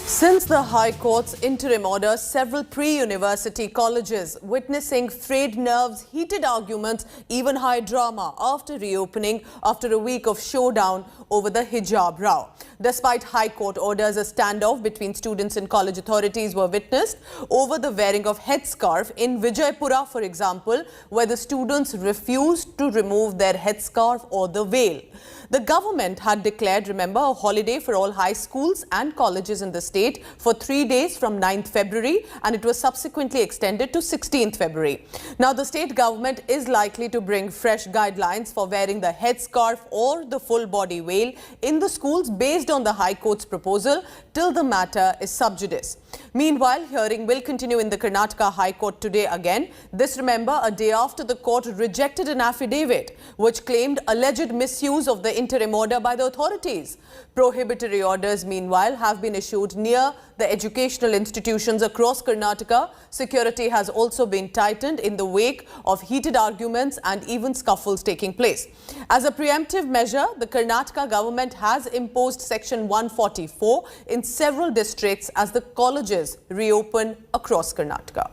Since the High Court's interim order, several pre-university colleges witnessing frayed nerves, heated arguments, even high drama after reopening after a week of showdown over the hijab row. Despite High Court orders, a standoff between students and college authorities were witnessed over the wearing of headscarf in Vijayapura, for example, where the students refused to remove their headscarf or the veil. The government had declared, remember, a holiday for all high schools and colleges in the state for 3 days from 9th February, and it was subsequently extended to 16th February. Now, the state government is likely to bring fresh guidelines for wearing the headscarf or the full body veil in the schools based on the High Court's proposal till the matter is sub judice. Meanwhile, hearing will continue in the Karnataka High Court today again. This, remember, a day after the court rejected an affidavit which claimed alleged misuse of the interim order by the authorities. Prohibitory orders, meanwhile, have been issued near the educational institutions across Karnataka. Security has also been tightened in the wake of heated arguments and even scuffles taking place. As a preemptive measure, the Karnataka government has imposed Section 144 in several districts as the colleges reopen across Karnataka.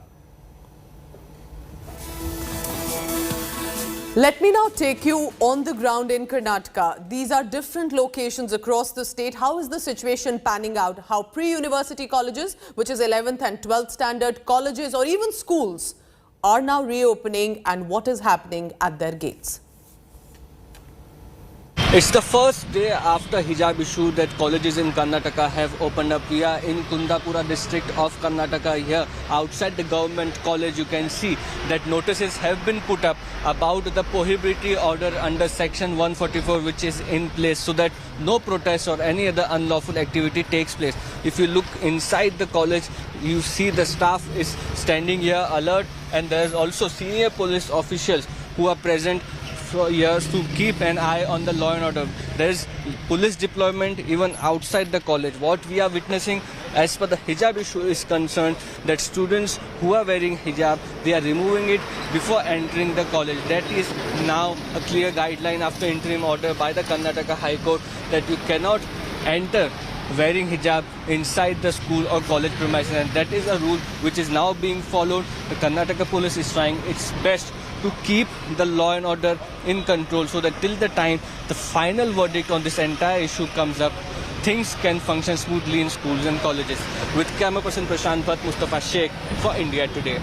Let me now take you on the ground in Karnataka. These are different locations across the state. How is the situation panning out? How pre-university colleges, which is 11th and 12th standard colleges or even schools, are now reopening, and what is happening at their gates? It's the first day after hijab issue that colleges in Karnataka have opened up. We are in Kundapura district of Karnataka here. Outside the government college, you can see that notices have been put up about the prohibitory order under section 144, which is in place so that no protest or any other unlawful activity takes place. If you look inside the college, you see the staff is standing here alert, and there is also senior police officials who are present for years to keep an eye on the law and order. There is police deployment even outside the college. What we are witnessing as per the hijab issue is concerned, that students who are wearing hijab, they are removing it before entering the college. That is now a clear guideline after interim order by the Karnataka High Court that you cannot enter wearing hijab inside the school or college premises, and that is a rule which is now being followed. The Karnataka police is trying its best to keep the law and order in control so that till the time the final verdict on this entire issue comes up, things can function smoothly in schools and colleges. With camera person Prashant Bhatt, Mustafa Sheikh for India Today.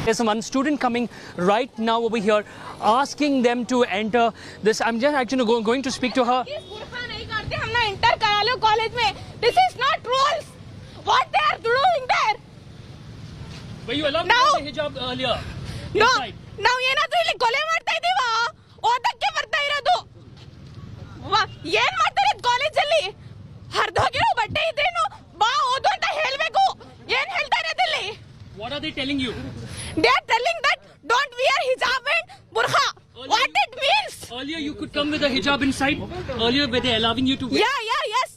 There's one student coming right now over here asking them to enter this. I'm just actually going to speak to her. This is not rules. What they are doing there? Were you allowed to wear hijab earlier? No. ನಾವು ಏನಾದ್ರೂ ಇಲ್ಲಿ ಕೊಲೆ ಮಾಡ್ತಾ ಇದೀವಾ? ಓದಕ್ಕೆ ಬರ್ತಾ ಇರೋದು. ಏನ್ ಮಾಡ್ತಾರೆ ಕಾಲೇಜ್ ಅಲ್ಲಿ? ಹರಿದೋಗಿರೋ ಬಟ್ಟೆ ಇದೇನು ಬಾ ಓದು ಅಂತ ಹೇಳಬೇಕು. ಏನ್ ಹೇಳ್ತಾ ಇರೋದಿಲ್ಲಿ? What are they telling you? They are telling that don't wear hijab and burqa. What it means? Earlier you could come with a hijab inside. Earlier were they allowing you to wear? Yes.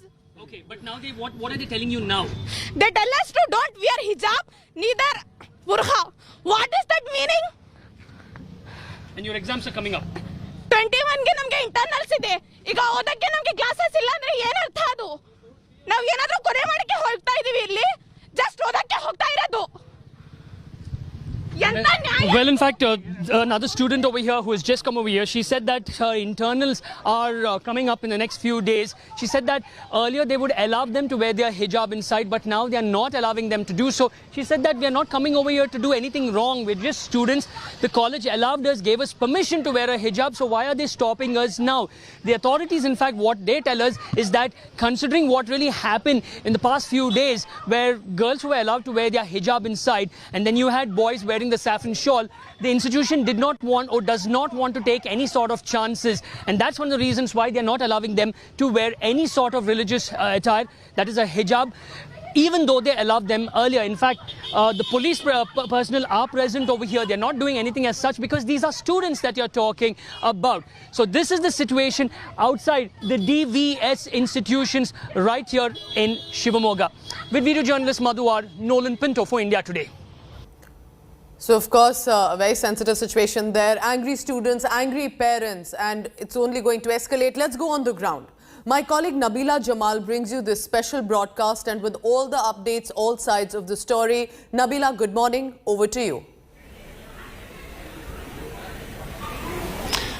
Okay, but now what are they telling you now? They tell us to don't wear hijab, neither burqa. What is that meaning? And your exams are coming up. 21 ಗೆ ನಮಗೆ internals ಇದೆ. ಈಗ ಓದಕ್ಕೆ ನಮಗೆ classes ಇಲ್ಲ ಅಂದ್ರೆ ಏನು ಅರ್ಥ ಅದು? ನಾವು ಏನಾದ್ರೂ ಕೊನೆ ಮಾಡಕ್ಕೆ ಹೋಗ್ತಾ ಇದೀವಿ ಇಲ್ಲಿ? ಜಸ್ಟ್ ಓದಕ್ಕೆ ಹೋಗ್ತಾ ಇರೋದು. Well, in fact, another student over here who has just come over here, she said that her internals are coming up in the next few days. She said that earlier they would allow them to wear their hijab inside, but now they are not allowing them to do so. She said that we are not coming over here to do anything wrong. We're just students. The college allowed us, gave us permission to wear a hijab, so why are they stopping us now? The authorities, in fact, what they tell us is that considering what really happened in the past few days, where girls were allowed to wear their hijab inside, and then you had boys wearing the saffron shawl, the institution did not want or does not want to take any sort of chances, and that's one of the reasons why they're not allowing them to wear any sort of religious attire, that is a hijab, even though they allowed them earlier. In fact, the police personnel are present over here. They're not doing anything as such because these are students that you're talking about. So this is the situation outside the DVS institutions right here in Shivamogga. With video journalist Madhuwar, Nolan Pinto for India Today. So, of course, a very sensitive situation there. Angry students, angry parents, and it's only going to escalate. Let's go on the ground. My colleague Nabila Jamal brings you this special broadcast, and with all the updates, all sides of the story. Nabila, good morning. Over to you.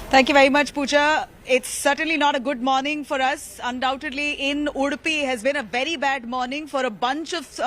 Thank you very much, Pooja. It's certainly not a good morning for us. Undoubtedly, in Udupi has been a very bad morning for a bunch of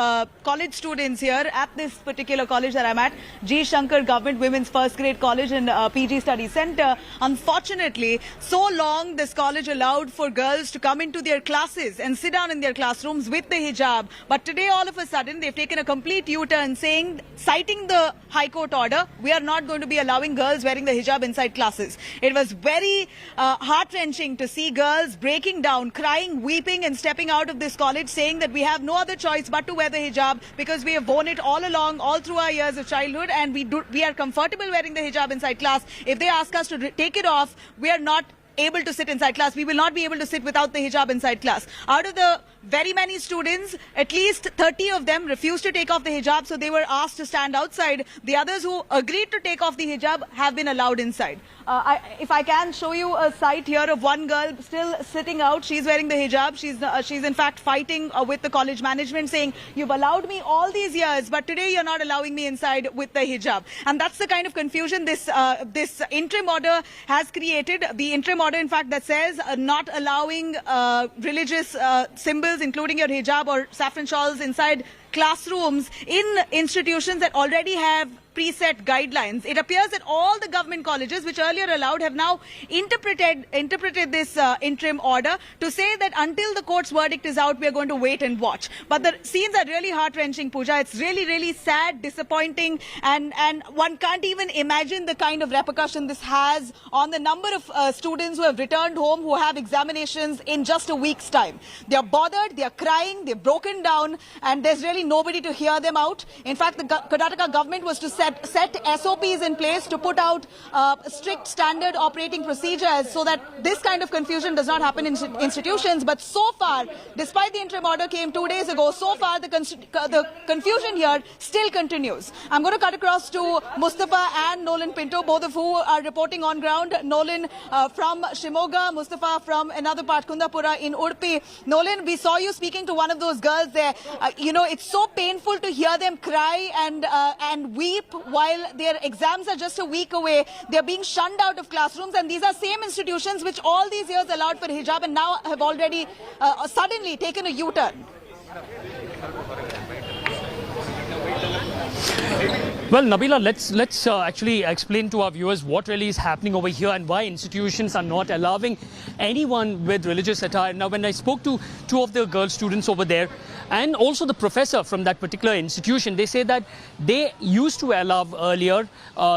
college students here at this particular college that I'm at, G. Shankar Government Women's First Grade College and PG Study Center. Unfortunately, so long this college allowed for girls to come into their classes and sit down in their classrooms with the hijab. But today, all of a sudden, they've taken a complete U-turn saying, citing the High Court order, we are not going to be allowing girls wearing the hijab inside classes. It was very heart-wrenching to see girls breaking down, crying, weeping and stepping out of this college saying that we have no other choice but to wear the hijab because we have worn it all along, all through our years of childhood, and we are comfortable wearing the hijab inside class. If they ask us to take it off, we are not able to sit inside class. We will not be able to sit without the hijab inside class. Out of the very many students, at least 30 of them refused to take off the hijab, so they were asked to stand outside. The others who agreed to take off the hijab have been allowed inside. If I can show you a sight here of one girl still sitting out. She's wearing the hijab. She's in fact fighting with the college management, saying, you've allowed me all these years, but today you're not allowing me inside with the hijab. And that's the kind of confusion this interim order has created. The interim order, in fact, that says not allowing religious symbols, including your hijab or saffron shawls, inside classrooms in institutions that already have preset guidelines. It appears that all the government colleges, which earlier allowed, have now interpreted this interim order to say that until the court's verdict is out, we are going to wait and watch. But the scenes are really heart-wrenching, Pooja. It's really, really sad, disappointing, and one can't even imagine the kind of repercussion this has on the number of students who have returned home, who have examinations in just a week's time. They are bothered, they are crying, they're broken down, and there's really nobody to hear them out. In fact, the Karnataka government was to set SOPs in place to put out strict standard operating procedures so that this kind of confusion does not happen in institutions. But so far, despite the interim order came 2 days ago, so far the confusion here still continues. I'm going to cut across to Mustafa and Nolan Pinto, both of who are reporting on ground. Nolan from Shimoga, Mustafa from another part, Chikkaballapura in Udupi. Nolan, we saw you speaking to one of those girls there. It's so painful to hear them cry and weep while their exams are just a week away. They're being shunned out of classrooms, and these are same institutions which all these years allowed for hijab and now have already suddenly taken a U-turn. Well, Nabila, let's actually explain to our viewers what really is happening over here and why institutions are not allowing anyone with religious attire. Now, when I spoke to two of the girl students over there and also the professor from that particular institution, they say that they used to allow earlier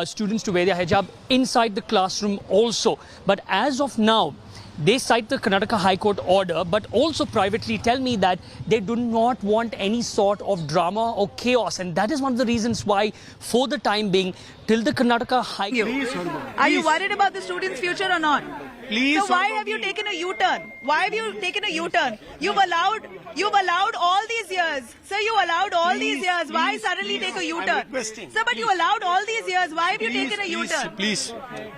students to wear their hijab inside the classroom also. But as of now, they cite the Karnataka High Court order, but also privately tell me that they do not want any sort of drama or chaos. And that is one of the reasons why, for the time being, till the Karnataka High Court... Are you worried about the students' future or not? Please. So why have you taken a U-turn? Why have you taken a U-turn? You've allowed all these years. Sir, you allowed all these years. Why suddenly take a U-turn? Sir, but you allowed all these years. Why have you taken a U-turn? Please. Sir,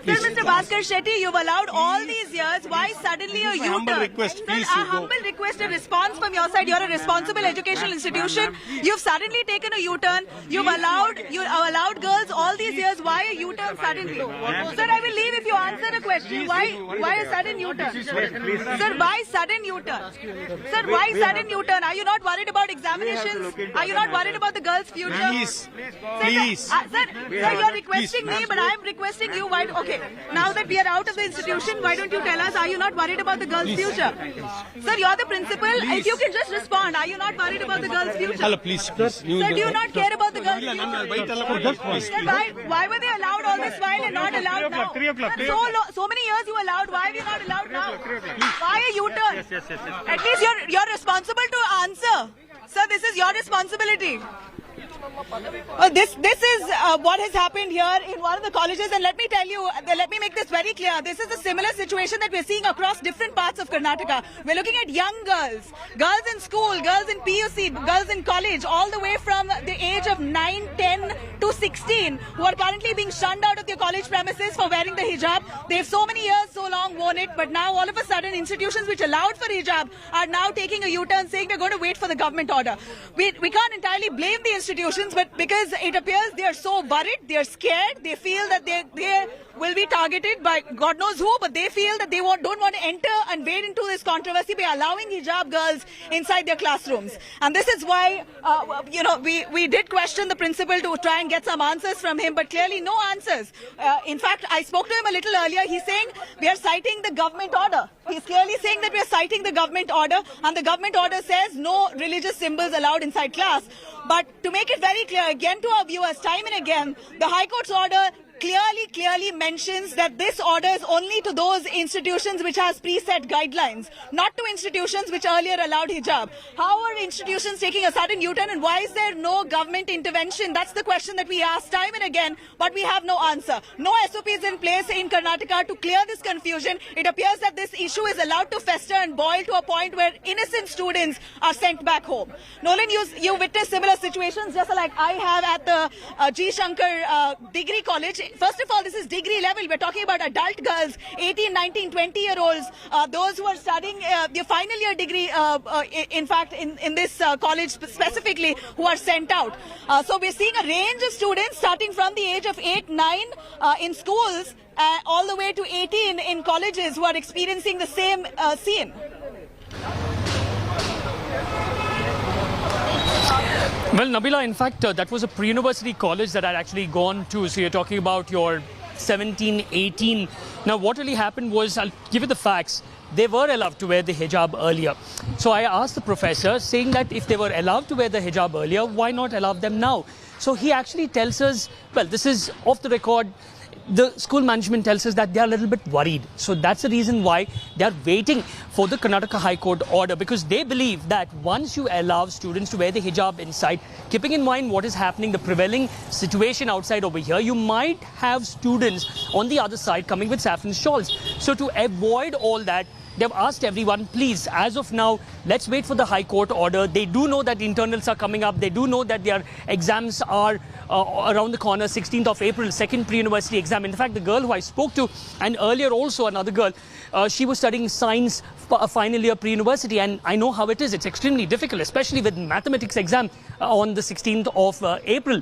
Mr. Bhaskar Shetty, you've allowed all these years. Why suddenly a U-turn? Humble request, please. Sir, a humble request, a response from your side. You're a responsible educational institution. You've suddenly taken a U-turn. You've allowed girls all these years. Why a U-turn suddenly? Sir, I will leave if you answer the question. Why a sudden U-turn? Sir, why sudden U-turn? Sir, why sudden U-turn? Are you not worried about examinations? Are you not worried about the girls' future? Please. Please. Sir, you're requesting me, but I'm requesting you. Why? Okay, now that we are out of the institution, why don't you tell us, are you not worried about the girls' future? Sir, you're the principal. If you can just respond, are you not worried about the girls' future? Hello, please. Sir, do you not care about the girls' future? Sir, why were they allowed all this while and not allowed now? So many years you allowed, why are you not allowed now? Why a U-turn? At least you're responsible to answer. Sir, this is your responsibility. This is what has happened here in one of the colleges, and let me tell you, let me make this very clear. This is a similar situation that we're seeing across different parts of Karnataka. We're looking at young girls, girls in school, girls in PUC, girls in college, all the way from the age of 9, 10 to 16, who are currently being shunned out of their college premises for wearing the hijab. They've so many years, so long worn it, but now all of a sudden institutions which allowed for hijab are now taking a U-turn, saying we're going to wait for the government order. We can't entirely blame the institutions, but because it appears they are so worried, they are scared, they feel that they will be targeted by God knows who, but they feel that they don't want to enter and wade into this controversy by allowing hijab girls inside their classrooms. And this is why, we did question the principal to try and get some answers from him, but clearly no answers. In fact, I spoke to him a little earlier. He's saying we are citing the government order. He's clearly saying that we are citing the government order, and the government order says no religious symbols allowed inside class. But to make it very clear again to our viewers, time and again, the High Court's order clearly mentions that this order is only to those institutions which has preset guidelines, not to institutions which earlier allowed hijab. How are institutions taking a sudden U-turn, and why is there no government intervention? That's the question that we ask time and again, but we have no answer. No SOPs in place in Karnataka to clear this confusion. It appears that this issue is allowed to fester and boil to a point where innocent students are sent back home. Nolan, you witnessed similar situations just like I have at the G. Shankar Degree College. First of all, this is degree level. We're talking about adult girls, 18, 19, 20-year-olds, those who are studying their final year degree, in fact, in this college specifically, who are sent out. So we're seeing a range of students starting from the age of 8, 9 in schools, all the way to 18 in colleges who are experiencing the same scene. Well, Nabila, in fact, that was a pre-university college that I'd actually gone to. So you're talking about your 17, 18. Now, what really happened was, I'll give you the facts. They were allowed to wear the hijab earlier. So I asked the professor, saying that if they were allowed to wear the hijab earlier, why not allow them now? So he actually tells us, well, this is off the record. The school management tells us that they are a little bit worried. So that's the reason why they are waiting for the Karnataka High Court order, because they believe that once you allow students to wear the hijab inside, keeping in mind what is happening, the prevailing situation outside over here, you might have students on the other side coming with saffron shawls. So to avoid all that, they've asked everyone, please, as of now, let's wait for the High Court order. They do know that internals are coming up. They do know that their exams are around the corner, 16th of April, second pre-university exam. In fact, the girl who I spoke to, and earlier also another girl, she was studying science final year pre-university, and I know how it is. It's extremely difficult, especially with mathematics exam on the 16th of April.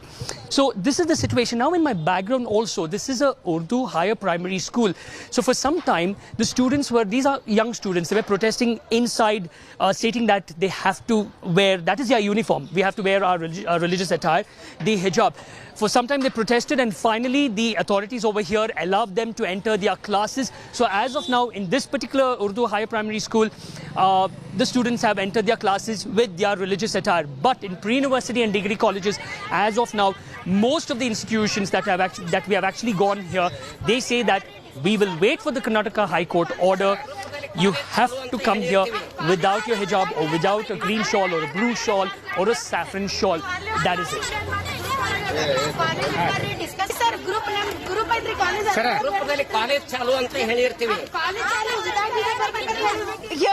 So this is the situation. Now in my background also, this is a Urdu higher primary school. So for some time, the students were, these are young students, they were protesting inside, stating that they have to wear, that is their uniform. We have to wear our religious attire, the hijab. For some time they protested, and finally the authorities over here allowed them to enter their classes. So as of now, in this particular Urdu higher primary school, the students have entered their classes with their religious attire. But in pre-university and degree colleges, as of now, most of the institutions that we have actually gone here, they say that we will wait for the Karnataka High Court order. You have to come here without your hijab, or without a green shawl or a blue shawl or a saffron shawl. That is it. Here,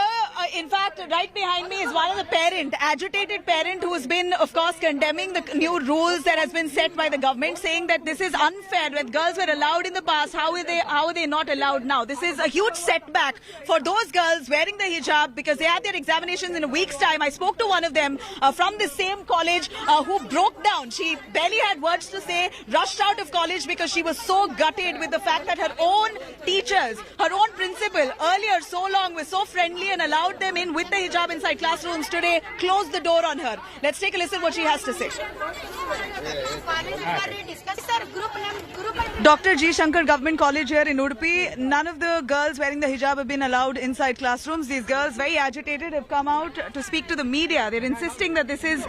in fact, right behind me is one of the agitated parent who's been, of course, condemning the new rules that has been set by the government, saying that this is unfair. When girls were allowed in the past, how are they not allowed now? This is a huge setback for those girls wearing the hijab, because they have their examinations in a week's time. I spoke to one of them from the same college who broke down. She barely had words to say, rushed out of college because she was so gutted with the fact that her own teachers, her own principal, earlier so long was so friendly and allowed them in with the hijab inside classrooms. Today closed the door on her. Let's take a listen what she has to say. Dr. G. Shankar Government College here in Udupi. None of the girls wearing the hijab have been allowed inside classrooms. These girls, very agitated, have come out to speak to the media. They're insisting that this is,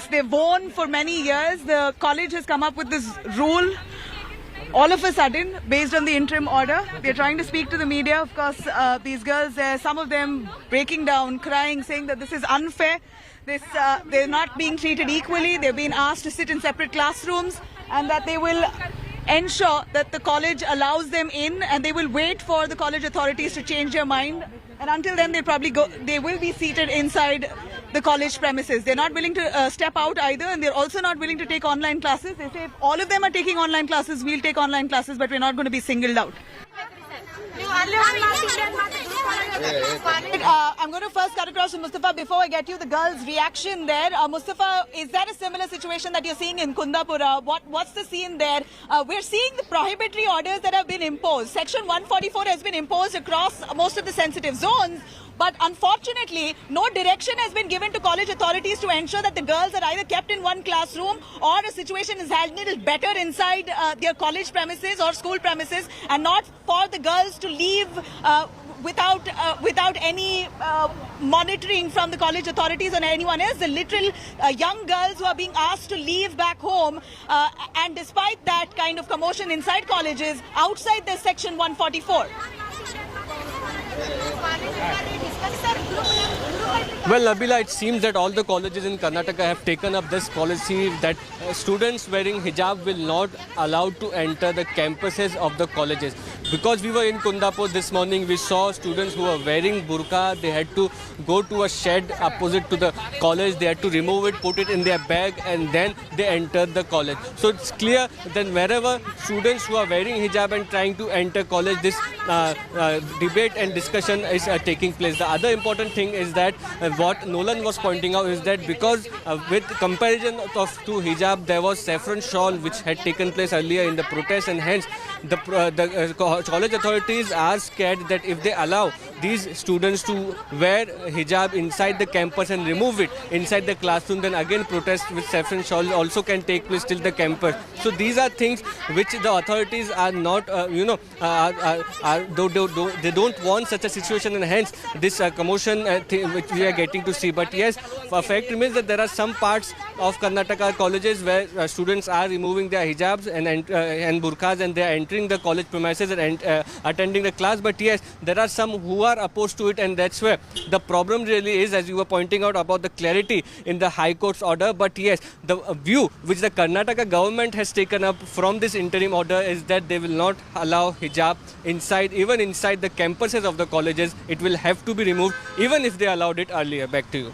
they've worn for many years. The college has come up with this rule. all of a sudden, based on the interim order, they're trying to speak to the media. Of course, these girls, some of them breaking down, crying, saying that this is unfair. They're not being treated equally. They're being asked to sit in separate classrooms, and that they will ensure that the college allows them in, and they will wait for the college authorities to change their mind. And until then, they will be seated inside the college premises. They're not willing to step out either, and they're also not willing to take online classes. They say if all of them are taking online classes, we'll take online classes, but we're not going to be singled out. I'm going to first cut across to Mustafa before I get you the girls' reaction there. Mustafa, is that a similar situation that you're seeing in Kundapura? What's the scene there? We're seeing the prohibitory orders that have been imposed. Section 144 has been imposed across most of the sensitive zones. But unfortunately, no direction has been given to college authorities to ensure that the girls are either kept in one classroom or a situation is handled better inside their college premises or school premises, and not for the girls to leave without any monitoring from the college authorities or anyone else. The literal young girls who are being asked to leave back home, and despite that kind of commotion inside colleges, outside the Section 144. Well, Nabila, it seems that all the colleges in Karnataka have taken up this policy that students wearing hijab will not allowed to enter the campuses of the colleges. Because we were in Kundapur this morning, we saw students who were wearing burqa. They had to go to a shed opposite to the college. They had to remove it, put it in their bag, and then they entered the college. So it's clear that wherever students who are wearing hijab and trying to enter college, this debate and discussion is taking place. The other important thing is that what Nolan was pointing out is that because with comparison to hijab, there was saffron shawl which had taken place earlier in the protest, and hence the college authorities are scared that if they allow these students to wear hijab inside the campus and remove it inside the classroom, then again protests with saffron shawl also can take place till the campus. So these are things which the authorities are not, they don't want such a situation, and hence this commotion which we are getting to see. But yes, the fact remains that there are some parts of Karnataka colleges where students are removing their hijabs and burqas, and they are entering the college premises and attending the class. But yes, there are some who are opposed to it, and that's where the problem really is, as you were pointing out about the clarity in the High Court's order. But yes, the view which the Karnataka government has taken up from this interim order is that they will not allow hijab even inside the campuses of the colleges. It will have to be removed even if they allowed it earlier. Back to you.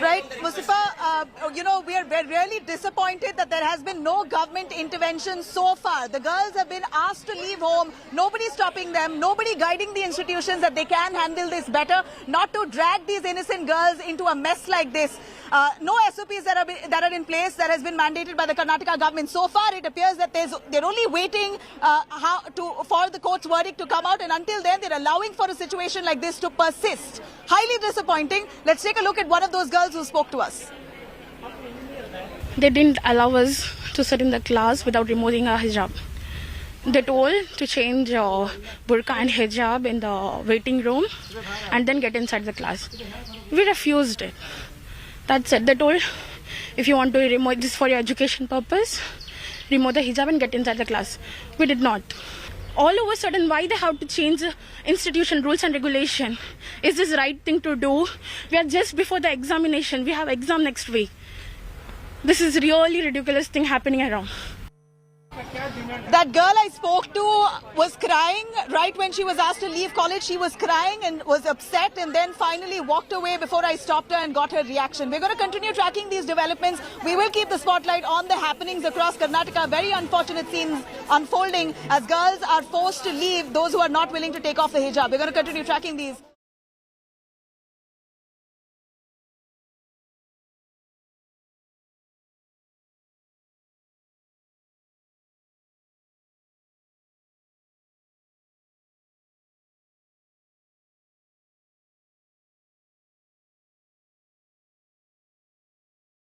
Right, Mustafa, we're really disappointed that there has been no government intervention so far. The girls have been asked to leave home. Nobody stopping them. Nobody guiding the institutions that they can handle this better, not to drag these innocent girls into a mess like this. No SOPs that are in place that has been mandated by the Karnataka government. So far, it appears that they're only waiting for the court's verdict to come out, and until then, they're allowing for a situation like this to persist. Highly disappointing. Let's take a look at one of those girls who spoke to us. They didn't allow us to sit in the class without removing our hijab. They told to change burqa and hijab in the waiting room and then get inside the class. We refused it. That's it. They told if you want to remove this for your education purpose, remove the hijab and get inside the class. We did not. All of a sudden, why they have to change the institution rules and regulation? Is this the right thing to do? We are just before the examination. We have exam next week. This is really ridiculous thing happening around. That girl I spoke to was crying right when she was asked to leave college. She was crying and was upset, and then finally walked away before I stopped her and got her reaction. We're going to continue tracking these developments. We will keep the spotlight on the happenings across Karnataka. Very unfortunate scenes unfolding as girls are forced to leave, those who are not willing to take off the hijab. We're going to continue tracking these.